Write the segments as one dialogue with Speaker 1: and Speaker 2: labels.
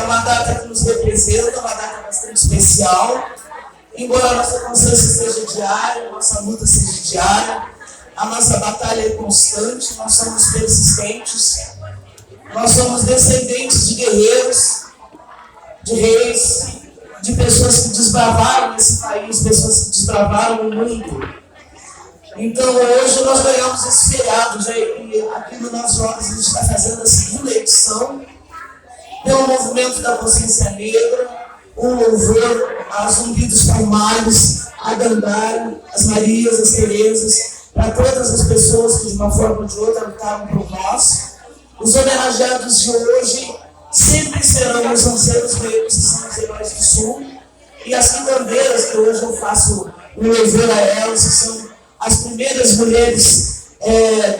Speaker 1: É uma data que nos representa, uma data bastante especial. Embora a nossa consciência seja diária, a nossa luta seja diária, a nossa batalha é constante, nós somos persistentes, nós somos descendentes de guerreiros, de reis, de pessoas que desbravaram esse país, pessoas que desbravaram o mundo. Então hoje nós ganhamos esse feriado, e aqui no nosso Horas a gente está fazendo a segunda edição, pelo movimento da consciência negra, um louvor aos zumbidos palmares, a Dandara, as Marias, as Terezas, para todas as pessoas que de uma forma ou de outra lutaram por nós. Os homenageados de hoje sempre serão os anceiros negros, que são os heróis do Sul, e as quitandeiras, que hoje eu faço um louvor a elas, que são as primeiras mulheres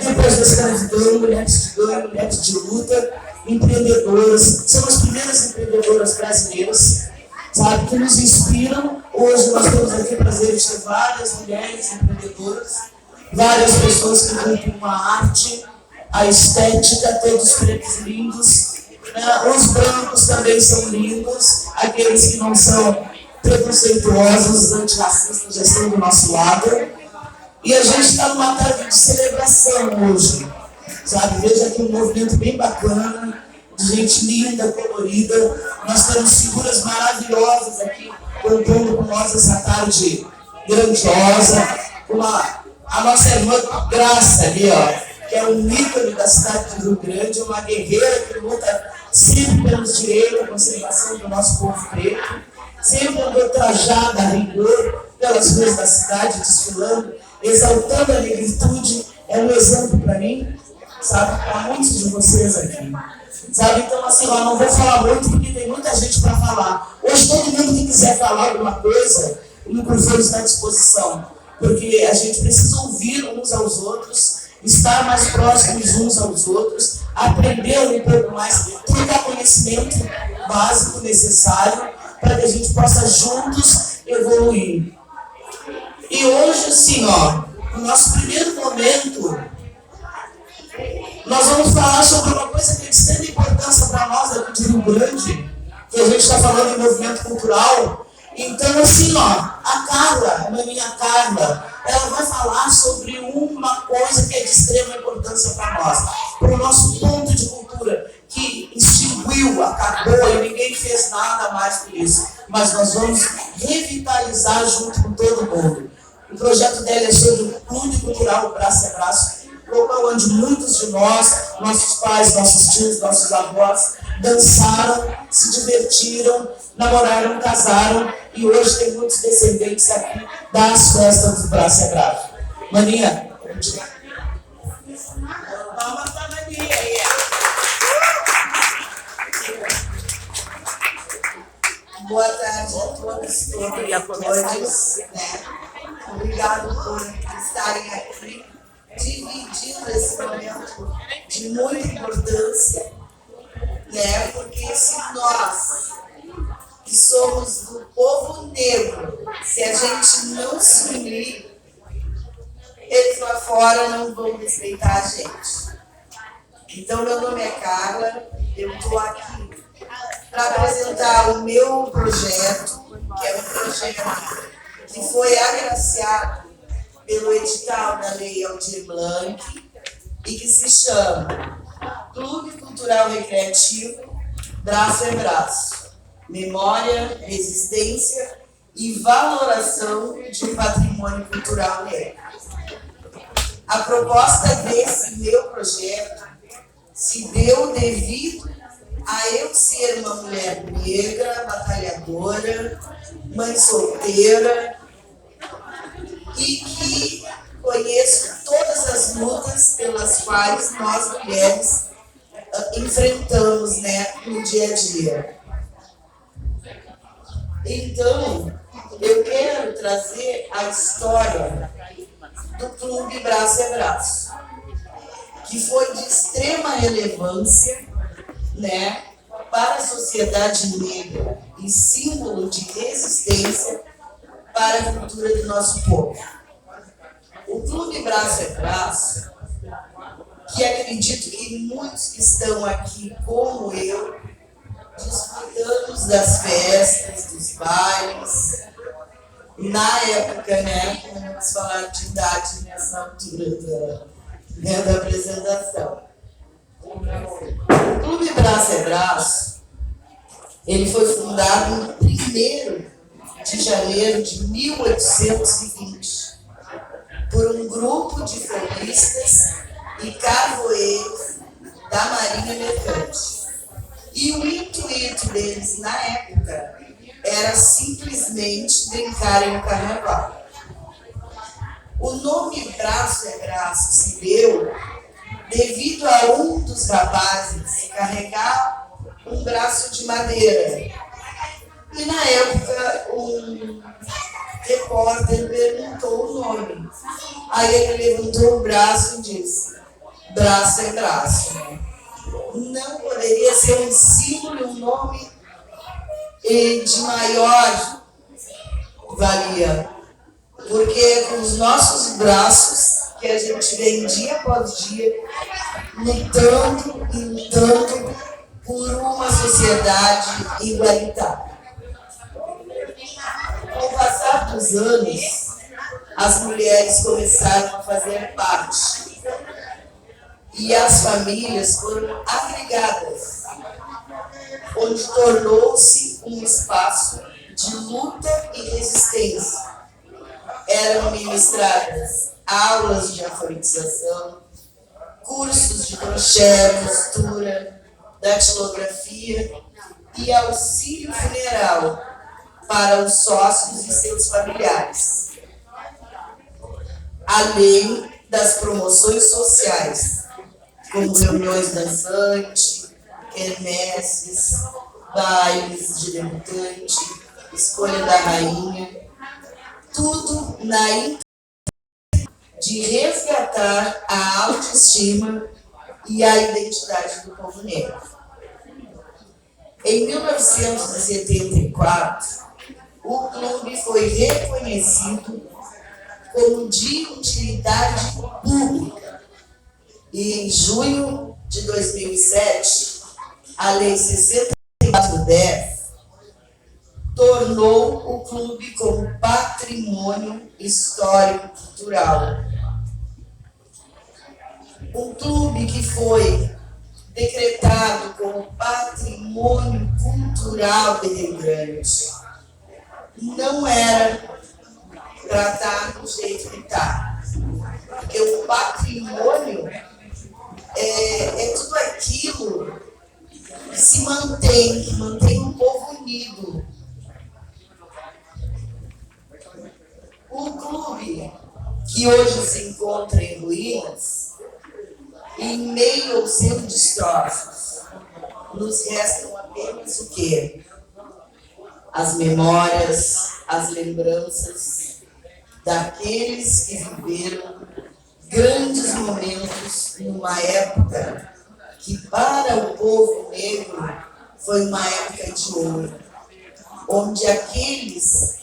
Speaker 1: depois da escravidão, mulheres de ganho, mulheres de luta, empreendedoras, são as primeiras empreendedoras brasileiras, sabe, que nos inspiram. Hoje nós temos aqui o prazer de ter várias mulheres empreendedoras, várias pessoas que cultuam a arte, a estética, todos pretos lindos, os brancos também são lindos, aqueles que não são preconceituosos, antirracistas já estão do nosso lado. E a gente está numa tarde de celebração hoje, sabe? Veja aqui um movimento bem bacana, de gente linda, colorida. Nós temos figuras maravilhosas aqui, contando com nós essa tarde grandiosa. A nossa irmã Graça ali, ó, que é um ícone da cidade de Rio Grande, uma guerreira que luta sempre pelos direitos, a conservação do nosso povo preto, sempre andou trajada a rigor pelas ruas da cidade, desfilando, exaltando a negritude. É um exemplo para mim, sabe, para muitos de vocês aqui. Sabe, então assim, eu não vou falar muito porque tem muita gente para falar. Hoje todo mundo que quiser falar alguma coisa, o microfone está à disposição, porque a gente precisa ouvir uns aos outros, estar mais próximos uns aos outros, aprender um pouco mais, trocar conhecimento básico necessário para que a gente possa juntos evoluir. E hoje, assim, ó, no nosso primeiro momento, nós vamos falar sobre uma coisa que é de extrema importância para nós aqui de Rio Grande, que a gente está falando em movimento cultural. Então, assim, ó, a Carla, a maninha Carla, ela vai falar sobre uma coisa que é de extrema importância para nós, para o nosso ponto de cultura, que extinguiu, acabou e ninguém fez nada mais por isso. Mas nós vamos revitalizar junto com todo mundo. O projeto dela é sobre o Clube Cultural Braço a Braço, local onde muitos de nós, nossos pais, nossos tios, nossos avós, dançaram, se divertiram, namoraram, casaram, e hoje tem muitos descendentes aqui das festas do Braço a Braço. Maninha, palmas para a Maninha aí.
Speaker 2: Boa tarde a todos, todos, né? Obrigado por estarem aqui, dividindo esse momento de muita importância, né? Porque se nós, que somos do povo negro, se a gente não se unir, eles lá fora não vão respeitar a gente. Então, meu nome é Carla, eu estou aqui para apresentar o meu projeto, que é um projeto que foi agraciado pelo edital da Lei Aldir Blanc e que se chama Clube Cultural Recreativo Braço a Braço, Memória, Resistência e Valoração de Patrimônio Cultural Negro. A proposta desse meu projeto se deu devido a eu ser uma mulher negra, batalhadora, mãe solteira, e que conheço todas as lutas pelas quais nós mulheres enfrentamos, né, no dia a dia. Então, eu quero trazer a história do Clube Braço a Braço, que foi de extrema relevância, né, para a sociedade negra e símbolo de resistência para a cultura do nosso povo. O Clube Braço a Braço, que acredito que muitos que estão aqui, como eu, disputam anos das festas, dos bailes. Na época, né, vamos falar de idade nessa altura da apresentação. O Clube Braço é Braço, ele foi fundado em 1º de janeiro de 1820 por um grupo de folguistas e carvoeiros da Marinha Mercante. E o intuito deles na época era simplesmente brincarem no carnaval. O nome Braço é Braço se deu devido a um dos rapazes carregar um braço de madeira. E na época um repórter perguntou o nome. Aí ele levantou o braço e disse: braço é braço. Não poderia ser um símbolo, um nome de maior valia, porque é com os nossos braços que a gente vem dia após dia lutando e lutando por uma sociedade igualitária. Com o passar dos anos, as mulheres começaram a fazer parte e as famílias foram agregadas, onde tornou-se um espaço de luta e resistência. Eram ministradas aulas de alfabetização, cursos de crochê, costura, datilografia e auxílio funeral para os sócios e seus familiares, além das promoções sociais, como reuniões dançantes, quermesses, bailes de debutante, escolha da rainha, tudo na intenção de resgatar a autoestima e a identidade do povo negro. Em 1974, o clube foi reconhecido como de utilidade pública e em junho de 2007, a Lei 6410 tornou o clube como patrimônio histórico-cultural. Um clube que foi decretado como patrimônio cultural de Rio Grande não era tratado do jeito que está. Porque o patrimônio é tudo aquilo que se mantém, que mantém o povo unido. O clube, que hoje se encontra em ruínas, em meio aos seus destroços, nos restam apenas o quê? As memórias, as lembranças daqueles que viveram grandes momentos numa época que para o povo negro foi uma época de ouro, onde aqueles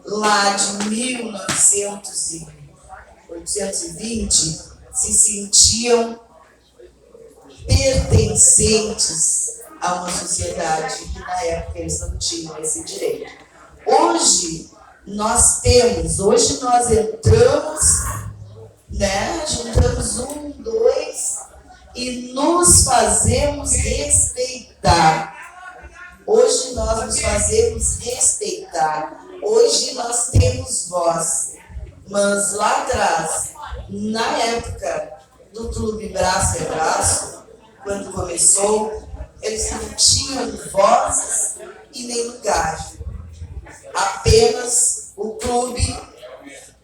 Speaker 2: lá de 1820 se sentiam pertencentes a uma sociedade que na época eles não tinham esse direito. Hoje nós entramos, né, juntamos 1, 2 e nos fazemos respeitar. Hoje nós nos fazemos respeitar. Hoje nós temos voz. Mas lá atrás, na época do Clube Braço é Braço, quando começou, eles não tinham vozes e nem lugar. Apenas o clube,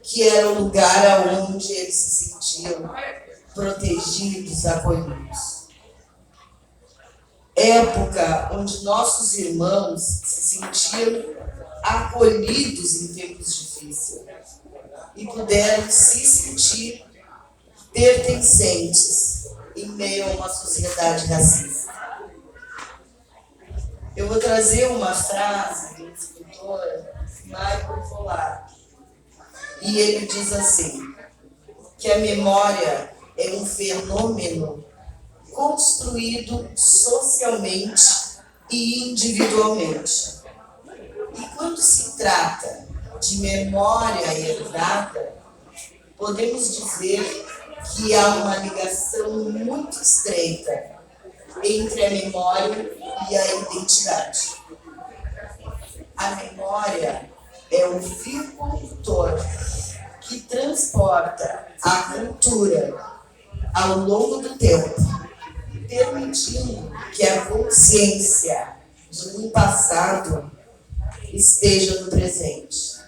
Speaker 2: que era o lugar onde eles se sentiam protegidos, acolhidos. Época onde nossos irmãos se sentiam acolhidos em tempos difíceis e puderam se sentir pertencentes em meio a uma sociedade racista. Eu vou trazer uma frase do escritor Michael Pollack, e ele diz assim, que a memória é um fenômeno construído socialmente e individualmente. E quando se trata de memória herdada, podemos dizer que há uma ligação muito estreita entre a memória e a identidade. A memória é o fio condutor que transporta a cultura ao longo do tempo, permitindo que a consciência de um passado esteja no presente.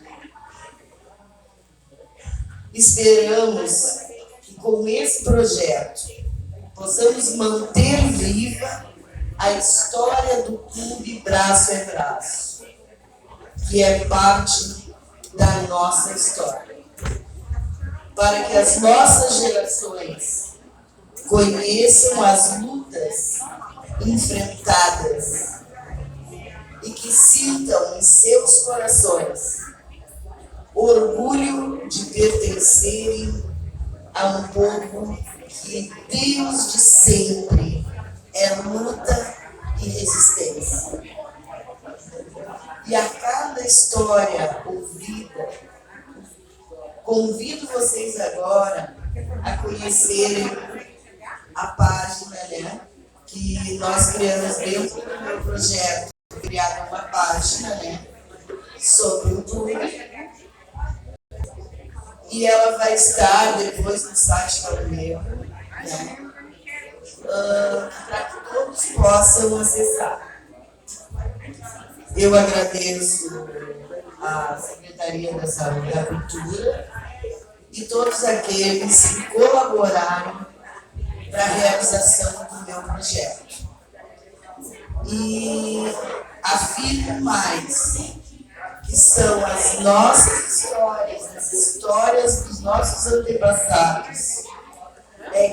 Speaker 2: Esperamos que com esse projeto possamos manter viva a história do Clube Braço é Braço, que é parte da nossa história, para que as nossas gerações conheçam as lutas enfrentadas e que sintam em seus corações orgulho de pertencerem a um povo que Deus de sempre é luta e resistência. E a cada história ouvida, convido vocês agora a conhecerem a página, né, que nós criamos dentro do meu projeto, criar uma página, né, sobre o clube. E ela vai estar depois no site do meu, né, para que todos possam acessar. Eu agradeço à Secretaria da Saúde e da Cultura e todos aqueles que colaboraram para a realização do meu projeto. E afirmo mais que são as nossas histórias, as histórias dos nossos antepassados,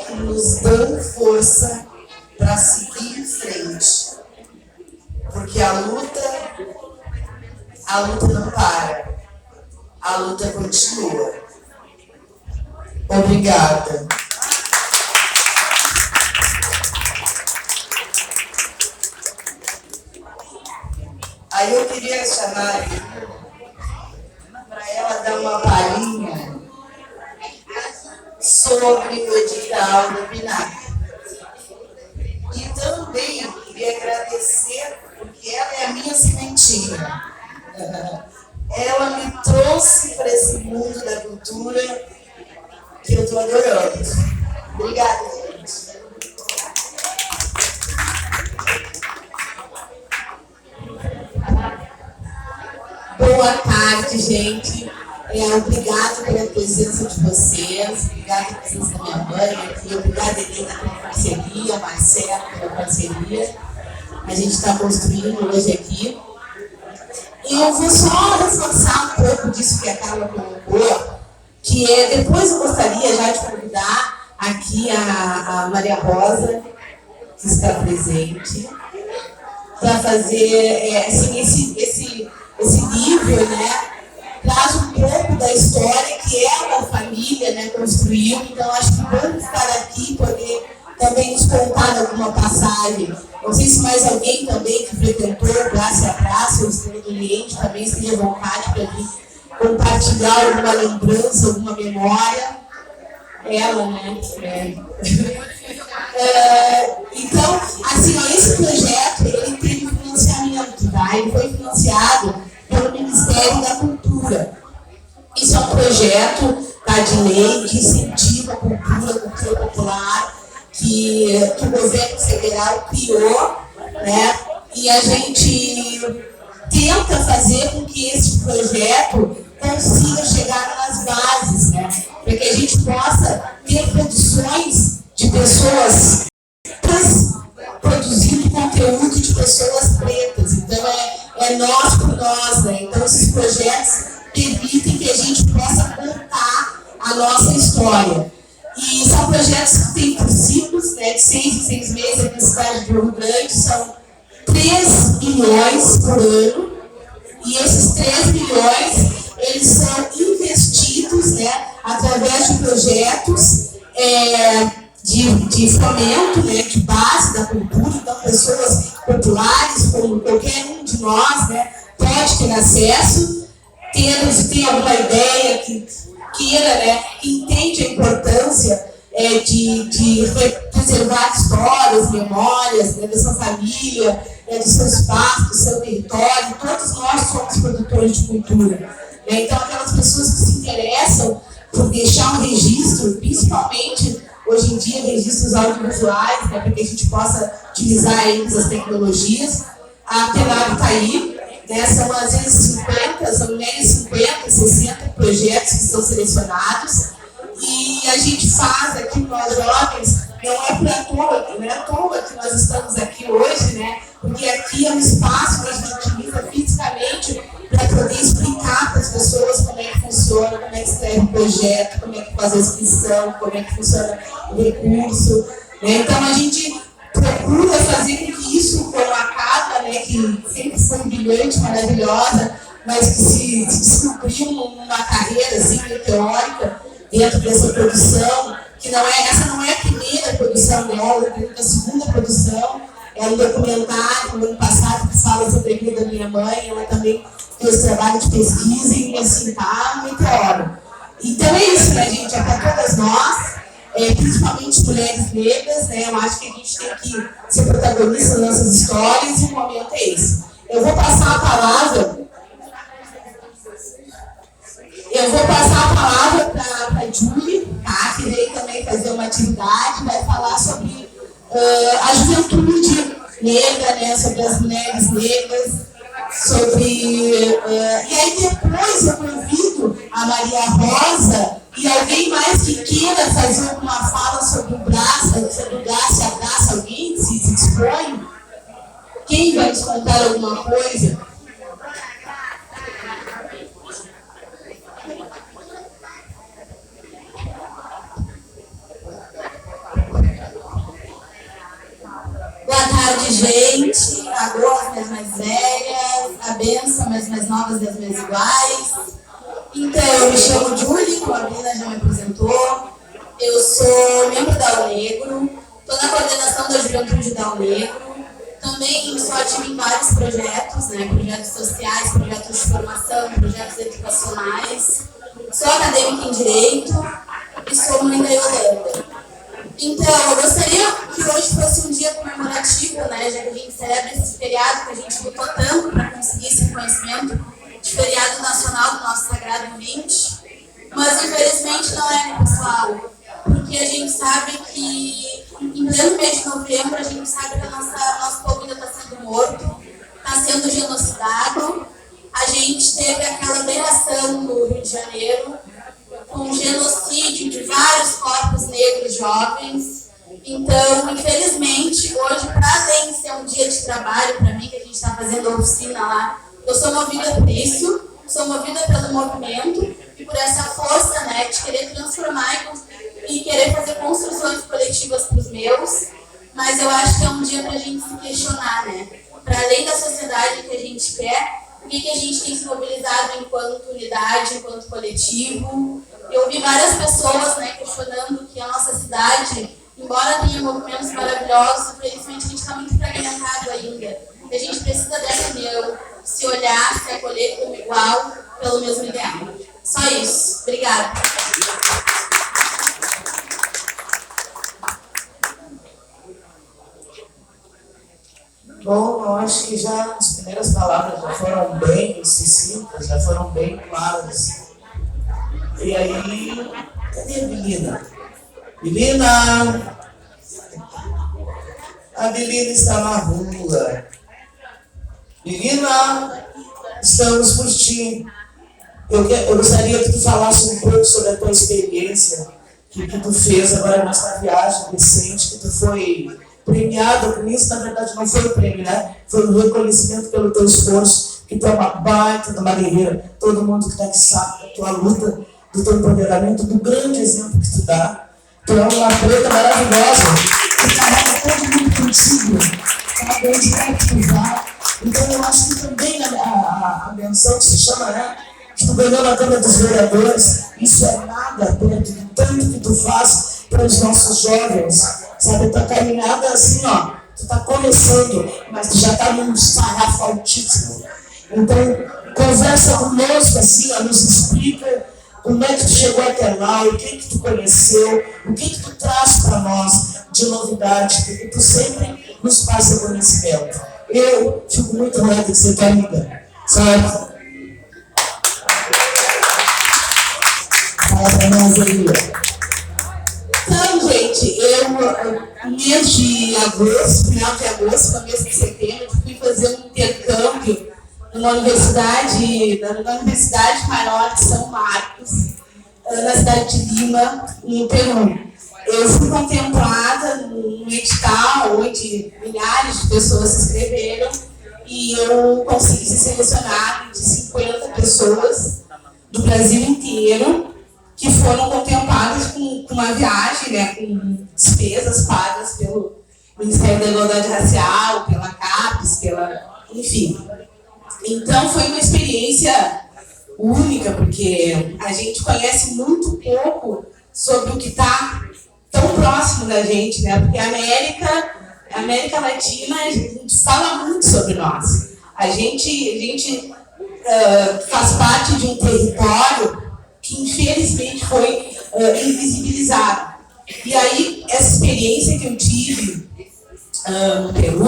Speaker 2: que nos dão força para seguir em frente. Porque a luta não para, a luta continua. Obrigada. Aí eu queria chamar para ela dar uma palhinha sobre o edital do PNAC. E também queria agradecer, porque ela é a minha sementinha. Ela me trouxe para esse mundo da cultura que eu estou adorando. Obrigada, gente.
Speaker 3: Boa tarde, gente. Obrigada pela presença de vocês, obrigada pela presença da minha mãe aqui, obrigada, Helena, pela parceria, Marcelo pela parceria. A gente está construindo hoje aqui. Eu vou só reforçar um pouco disso que a Carla colocou, que depois eu gostaria já de convidar aqui a Maria Rosa, que está presente, para fazer assim, esse livro, né? Traz um pouco da história que ela, a família, né, construiu. Então, acho que vamos estar aqui e poder também nos contar alguma passagem. Não sei se mais alguém também que frequentou Braço a Braço, ou Estrela do Oriente, também esteja à vontade para vir compartilhar alguma lembrança, alguma memória. Ela, né? Então, assim, ó, esse projeto, ele teve um financiamento, tá? Ele foi financiado pelo Ministério da Cultura. Isso é um projeto, tá, de lei que incentiva a cultura popular, que o governo federal criou, né? E a gente tenta fazer com que esse projeto consiga chegar nas bases, né? Para que a gente possa ter produções de pessoas produzindo conteúdo de pessoas pretas. Então, é nós por nós, né? Então, esses projetos permitem que a gente possa contar a nossa história. E são projetos que têm por ciclos, né, de 6 em 6 meses aqui na cidade de Rio Grande, são 3 milhões por ano. E esses 3 milhões, eles são investidos, né, através de projetos de fomento, né, de base da cultura. Então, pessoas populares, como qualquer um de nós, né, pode ter acesso, tem alguma ideia que queira, né, que entende a importância de preservar histórias, memórias, né, da sua família, do seu espaço, do seu território. Todos nós somos produtores de cultura, né? Então, aquelas pessoas que se interessam por deixar um registro, principalmente hoje em dia, registros audiovisuais, né, para que a gente possa utilizar eles, as tecnologias. A PENAB está aí, né, são às vezes 50, são menos 50, 60 projetos que são selecionados, e a gente faz aqui nós jovens, não é para toa, não é à toa que nós estamos aqui hoje, né, porque aqui é um espaço que a gente utiliza fisicamente para poder explicar para as pessoas como é que funciona, como é que escreve o projeto, como é que faz a inscrição, como é que funciona o recurso, né? Então a gente procura fazer com que isso, como a Carla, né, que sempre foi brilhante, maravilhosa, mas que se descobriu numa carreira assim, teórica dentro dessa produção, que essa não é a primeira produção dela, é a segunda produção. É um documentário no ano passado que fala sobre a vida da minha mãe. Ela também fez trabalho de pesquisa e assim, tá muita hora. Então é isso, né, gente? É para todas nós, principalmente mulheres negras, né? Eu acho que a gente tem que ser protagonista das nossas histórias e o momento é esse. Eu vou passar a palavra para a Julie, tá? Que veio também fazer uma atividade, vai falar sobre a juventude negra, né, sobre as mulheres negras, e aí depois eu convido a Maria Rosa e alguém mais que queira fazer alguma fala sobre o braço, se abraça alguém, se dispõe. Quem vai nos contar alguma coisa? Boa tarde, gente. A Goa das mais velhas, a Benção das mais novas das mais iguais. Então, eu me chamo Julie, como a Brina já me apresentou. Eu sou membro da UNegro, estou na coordenação da Juventude da UNegro. Também sou ativa em vários projetos, né? Projetos sociais, projetos de formação, projetos educacionais. Sou acadêmica em Direito e sou mãe da Yolanda. Então, eu gostaria que hoje fosse um dia comemorativo, né, já que a gente celebra esse feriado que a gente lutou tanto para conseguir esse reconhecimento de feriado nacional do nosso sagrado 20, mas infelizmente não é, né, pessoal? Porque a gente sabe que em pleno mês de novembro a gente sabe que nosso povo ainda está sendo morto, está sendo genocidado. A gente teve aquela aberração no Rio de Janeiro, com o genocídio de vários corpos negros jovens. Então, infelizmente, hoje, para além de ser um dia de trabalho para mim, que a gente está fazendo a oficina lá, eu sou movida por isso, sou movida pelo movimento e por essa força, né, de querer transformar e querer fazer construções coletivas para os meus. Mas eu acho que é um dia para a gente se questionar, né? Para além da sociedade que a gente quer, o que a gente tem se mobilizado enquanto unidade, enquanto coletivo. Eu ouvi várias pessoas, né, questionando que a nossa cidade, embora tenha movimentos maravilhosos, infelizmente a gente está muito fragmentado ainda. A gente precisa dessa união, se olhar, se acolher como igual, pelo mesmo ideal. Só isso. Obrigada.
Speaker 1: Bom, eu acho que já as primeiras palavras já foram bem sucintas, já foram bem claras. E aí, cadê a Belina? Belina! A Belina está na rua. Belina, estamos por ti. Eu gostaria que tu falasse um pouco sobre a tua experiência que tu fez agora nessa viagem recente, que tu foi premiada com isso. Na verdade, não foi o prêmio, né? Foi um reconhecimento pelo teu esforço, que tu é uma baita de uma guerreira. Todo mundo que está aqui sabe da tua luta, do teu empoderamento, do grande exemplo que tu dá. Tu é uma preta maravilhosa, que carrega todo mundo contigo, sabe onde é que tu vai. Então eu acho que também a menção que se chama, né, que tu ganhou na Câmara dos Vereadores, isso é nada perto do tanto que tu faz para os nossos jovens, sabe? A tua caminhada assim, ó, tu está começando, mas tu já está num sarrafo altíssimo. Então, conversa conosco assim, ó, nos explica como é que tu chegou até lá, o que tu conheceu, o que tu traz para nós de novidade, porque tu sempre nos passa conhecimento. Eu fico muito honrada de ser tua amiga, sabe? Fala para nós aí.
Speaker 3: Então, gente, eu, mês de agosto, final de agosto, começo de setembro, eu fui fazer um intercâmbio na Universidade Maior de São Marcos, na cidade de Lima, no Peru. Eu fui contemplada num edital onde milhares de pessoas se inscreveram e eu consegui ser selecionada de 50 pessoas do Brasil inteiro que foram contempladas com uma viagem, né, com despesas pagas pelo Ministério da Igualdade Racial, pela CAPES, enfim. Então foi uma experiência única, porque a gente conhece muito pouco sobre o que está tão próximo da gente, né? Porque a América Latina, a gente fala muito sobre nós. A gente faz parte de um território que infelizmente foi invisibilizado. E aí, essa experiência que eu tive no Peru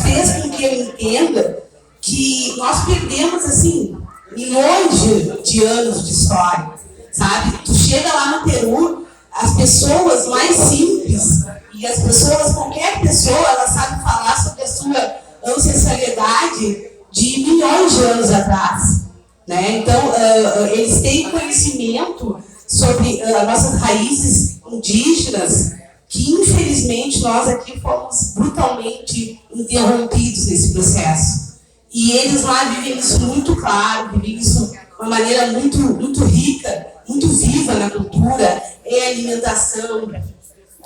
Speaker 3: fez com que eu entenda que nós perdemos, assim, milhões de anos de história, sabe? Tu chega lá no Peru, as pessoas mais simples, e as pessoas, qualquer pessoa, ela sabe falar sobre a sua ancestralidade de milhões de anos atrás, né? Então, eles têm conhecimento sobre as nossas raízes indígenas, que infelizmente nós aqui fomos brutalmente interrompidos nesse processo. E eles lá vivem isso muito claro, vivem isso de uma maneira muito, muito rica, muito viva na cultura, é a alimentação,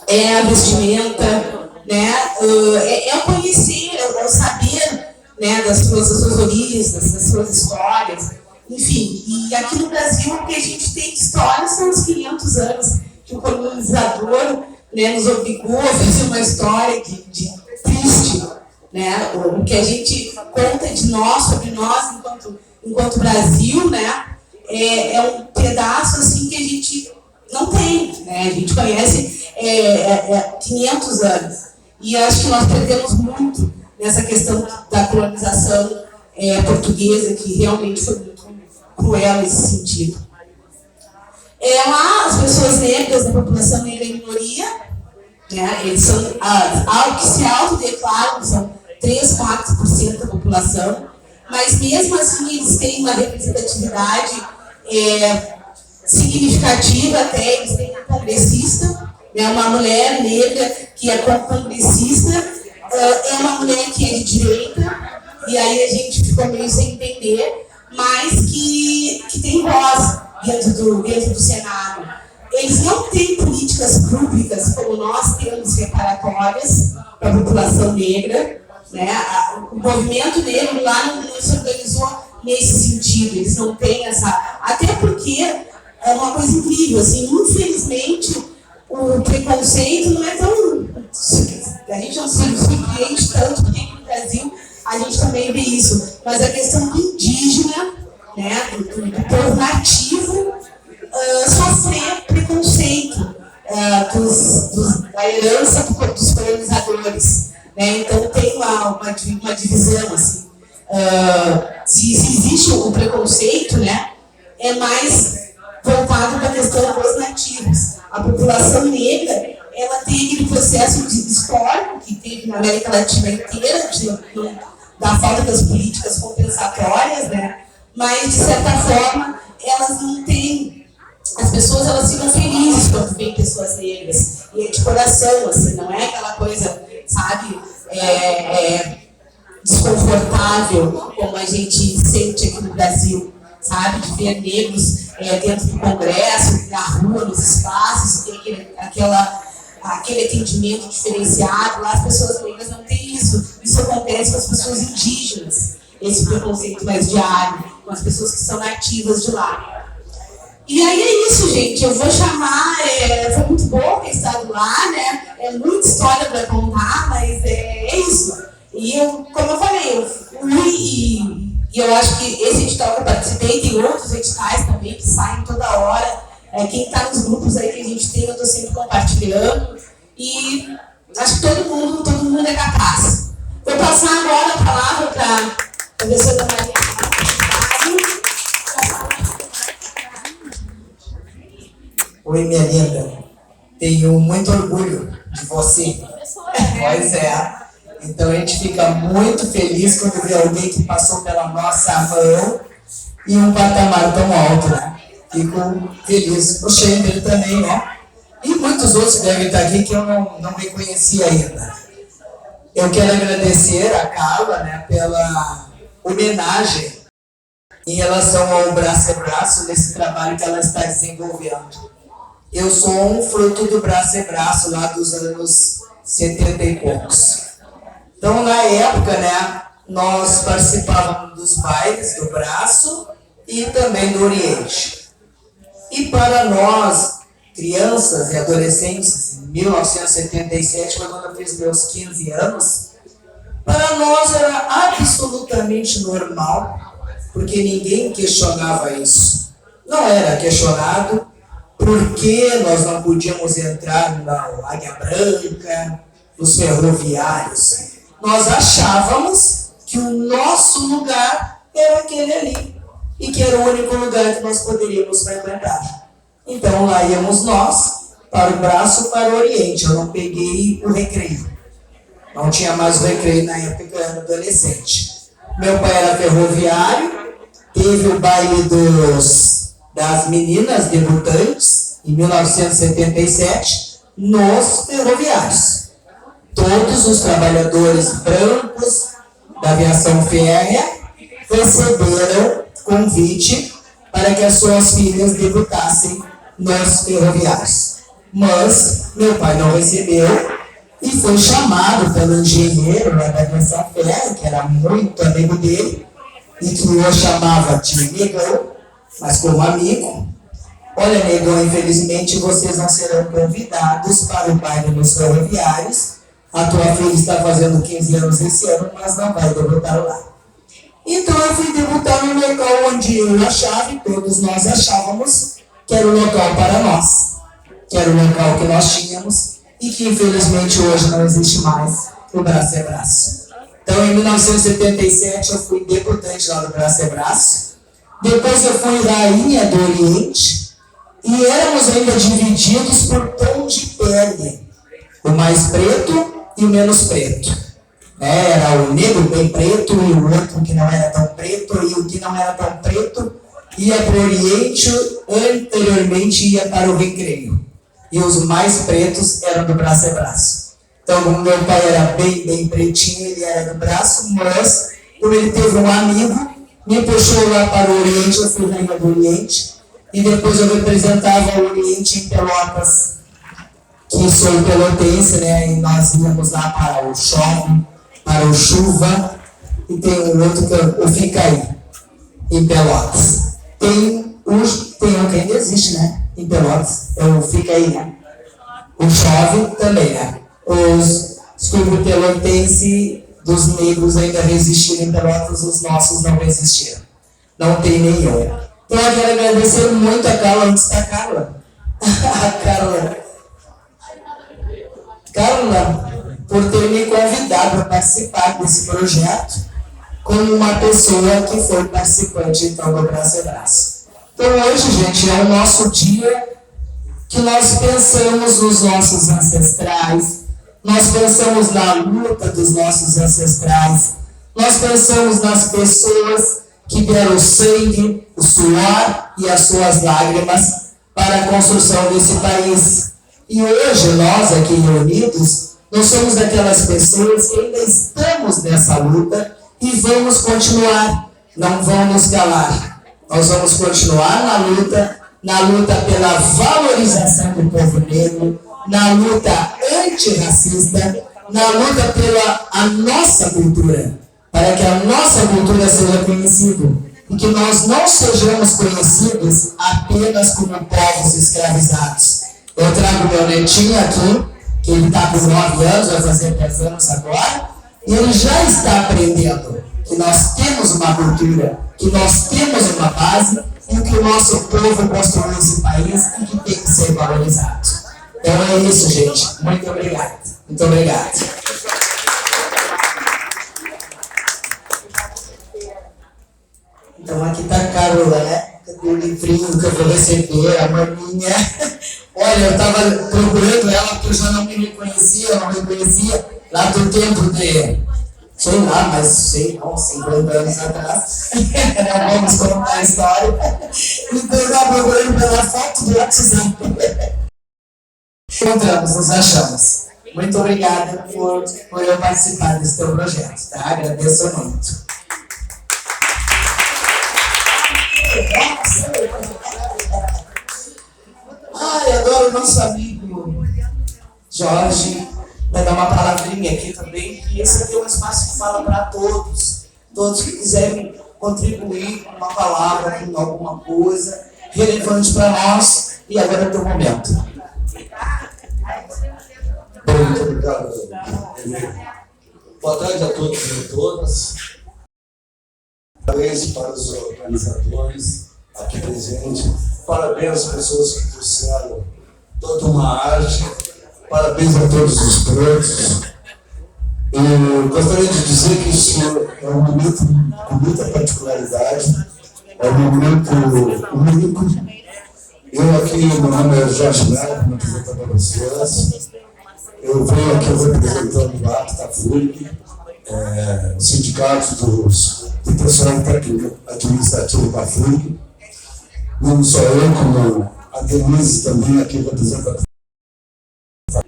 Speaker 3: é a vestimenta, né? É o conhecer, é o saber, né, das suas origens, das suas histórias, enfim. E aqui no Brasil, o que a gente tem de história são os 500 anos que o colonizador, né, nos obrigou a fazer uma história de triste, né? O que a gente conta de nós, sobre nós, enquanto Brasil, né, é um pedaço assim que a gente não tem, né? A gente conhece 500 anos. E acho que nós perdemos muito nessa questão da colonização portuguesa, que realmente foi muito cruel nesse sentido. Lá, as pessoas negras, a população negra é minoria, né? Eles são, que se autodeclaram, são 3-4% da população, mas mesmo assim eles têm uma representatividade significativa, até eles têm um congressista, né? Uma mulher negra que é congressista, é uma mulher que é de direita, e aí a gente ficou meio sem entender, mas que tem voz dentro do Senado. Eles não têm políticas públicas como nós temos reparatórias para a população negra, né? O movimento negro lá não se organizou nesse sentido, eles não têm essa... Até porque é uma coisa incrível, assim, infelizmente o preconceito não é tão... A gente não se surpreende tanto, porque aqui no Brasil a gente também vê isso, mas a questão do indígena, né, do povo nativo, sofrer preconceito da herança dos colonizadores, né? Então tem uma divisão assim. Se existe o preconceito, né, é mais voltado para a questão dos nativos. A população negra, ela tem aquele processo histórico que teve na América Latina inteira, da falta das políticas compensatórias, né? Mas, de certa forma, elas não têm... As pessoas, elas ficam felizes quando veem pessoas negras. E é de coração, assim, não é aquela coisa, sabe, desconfortável, como a gente sente aqui no Brasil, sabe, de ver negros dentro do Congresso, na rua, nos espaços, tem aquele atendimento diferenciado. Lá as pessoas negras não têm isso. Isso acontece com as pessoas indígenas, esse preconceito mais diário, com as pessoas que são nativas de lá. E aí é isso, gente. Eu vou chamar. Foi muito bom ter estado lá, né? É muita história para contar, mas é isso. E eu, como eu falei, eu fui e eu acho que esse edital que eu participei, tem outros editais também que saem toda hora. Quem está nos grupos aí que a gente tem, eu estou sempre compartilhando. E acho que todo mundo é capaz. Vou passar agora a palavra para a professora Maria.
Speaker 4: Oi, minha linda. Tenho muito orgulho de você. Pois é. Então a gente fica muito feliz quando vê alguém que passou pela nossa mão em um patamar tão alto, né? Fico feliz. O Chamber também, né? E muitos outros devem estar aqui que eu não reconheci ainda. Eu quero agradecer a Carla, né, pela homenagem em relação ao Braço é Braço, nesse trabalho que ela está desenvolvendo. Eu sou um fruto do Braço é Braço, lá dos anos 70 e poucos. Então, na época, né, nós participávamos dos bailes do Braço e também do Oriente. E para nós, crianças e adolescentes, em 1977, foi quando eu fiz meus 15 anos, para nós era absolutamente normal, porque ninguém questionava isso. Não era questionado porque nós não podíamos entrar na Águia Branca, nos ferroviários. Nós achávamos que o nosso lugar era aquele ali, e que era o único lugar que nós poderíamos frequentar. Então lá íamos nós, para o Braço, para o Oriente. Eu não peguei o recreio. Não tinha mais o recreio na época que eu era adolescente. Meu pai era ferroviário, teve o baile das meninas debutantes, em 1977, nos ferroviários. Todos os trabalhadores brancos da aviação férrea receberam convite para que as suas filhas debutassem nos ferroviários. Mas meu pai não recebeu e foi chamado pelo engenheiro da aviação férrea, que era muito amigo dele, e que eu chamava de Negão, mas como amigo. Olha, Negão, infelizmente vocês não serão convidados para o baile nos ferroviários. A tua filha está fazendo 15 anos esse ano, mas não vai debutar lá. Então eu fui debutar no local onde eu achava, e todos nós achávamos, que era o local para nós, que era o local que nós tínhamos, e que infelizmente hoje não existe mais, o Braço é Braço. Então em 1977 eu fui debutante lá do Braço é Braço. Depois eu fui rainha do Oriente, e éramos ainda divididos por tom de pele, o mais preto e o menos preto. Era o negro bem preto e o outro que não era tão preto, e o que não era tão preto ia para o Oriente, anteriormente ia para o recreio. E os mais pretos eram do Braço é Braço. Então, como meu pai era bem pretinho, ele era do Braço, mas como ele teve um amigo, me puxou lá para o Oriente, eu fui rainha do Oriente, e depois eu representava o Oriente em Pelotas, que sou pelotense, né? E nós íamos lá para o Chove, para o Chuva, e tem um outro que é o Fica Aí, em Pelotas. Tem um que ainda existe, né? Em Pelotas, é o Fica Aí, né? O Chove também, né? Os clubes pelotense dos negros ainda resistiram em Pelotas, os nossos não resistiram. Não tem nenhum. Então eu quero agradecer muito a Carla. Onde está a Carla? A Carla, por ter me convidado a participar desse projeto como uma pessoa que foi participante então do Braço é Braço. Então hoje, gente, é o nosso dia que nós pensamos nos nossos ancestrais, nós pensamos na luta dos nossos ancestrais, nós pensamos nas pessoas que deram o sangue, o suor e as suas lágrimas para a construção desse país. E hoje, nós aqui reunidos, nós somos aquelas pessoas que ainda estamos nessa luta e vamos continuar, não vamos calar. Nós vamos continuar na luta pela valorização do povo negro, na luta antirracista, na luta pela a nossa cultura, para que a nossa cultura seja conhecida. e que nós não sejamos conhecidos apenas como povos escravizados. Eu trago meu netinho aqui, que ele está com 9 anos, vai fazer 10 anos agora, e ele já está aprendendo que nós temos uma cultura, que nós temos uma base, e que o nosso povo construiu esse país e que tem que ser valorizado. Então é isso, gente. Muito obrigado. Muito obrigado. Então aqui está a Carola, né? Cadê o livrinho que eu vou receber, a maninha? Olha, eu estava procurando ela porque eu já não me reconhecia, eu não reconhecia lá do tempo de, sei lá, mas sei não, 50 anos atrás. Não vamos contar a história. Então eu estava procurando pela foto do WhatsApp. Encontramos, nos achamos. Muito obrigada por eu participar desse teu projeto, tá? Agradeço muito.
Speaker 1: Ai, adoro o nosso amigo Jorge. Vai dar uma palavrinha aqui também. E esse aqui é um espaço que fala para todos. Todos que quiserem contribuir com uma palavra, com alguma coisa relevante para nós. E agora é o teu momento.
Speaker 5: Muito obrigado. Boa tarde a todos e a todas. Parabéns para os organizadores aqui presentes. Parabéns às pessoas que trouxeram toda uma arte. Parabéns a todos os pretos. Eu gostaria de dizer que isso é um momento com muita particularidade. É um momento único. Eu aqui, meu nome é Jorge Melo, como apresentador para vocês. Eu venho aqui representando o ACTA FURG, o sindicato do pessoal administrativo da FURG. Não só eu, como a Denise também aqui representa.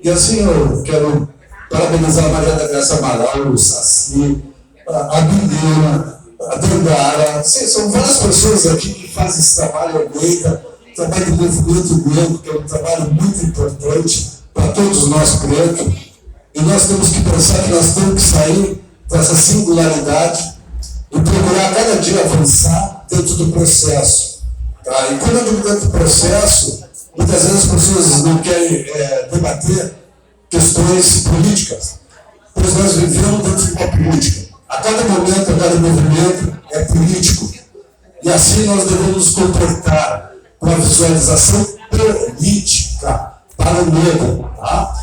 Speaker 5: E assim eu quero parabenizar a Maria da Graça Amaral, o Saci, a Bilina, a Dandara. São várias pessoas aqui que fazem esse trabalho, trabalho do movimento negro, que é um trabalho muito importante para todos nós pretos, e nós temos que pensar que nós temos que sair dessa singularidade e procurar cada dia avançar dentro do processo. Tá? E quando eu digo dentro do processo, muitas vezes as pessoas não querem debater questões políticas, pois nós vivemos dentro de uma política. A cada momento, a cada movimento é político. E assim nós devemos nos comportar com a visualização política para o negro, tá?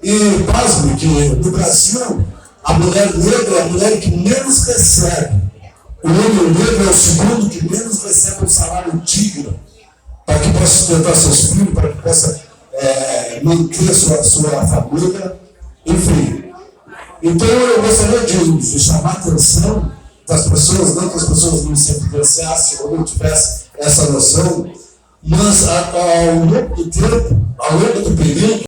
Speaker 5: E pasme que no Brasil a mulher negra é a mulher que menos recebe. O homem negro é o segundo que menos recebe um salário digno para que possa sustentar seus filhos, para que possa manter sua família, enfim. Então eu gostaria de chamar a atenção das pessoas, não que as pessoas não se influenciassem ou não tivessem essa noção, mas ao longo do tempo, ao longo do período,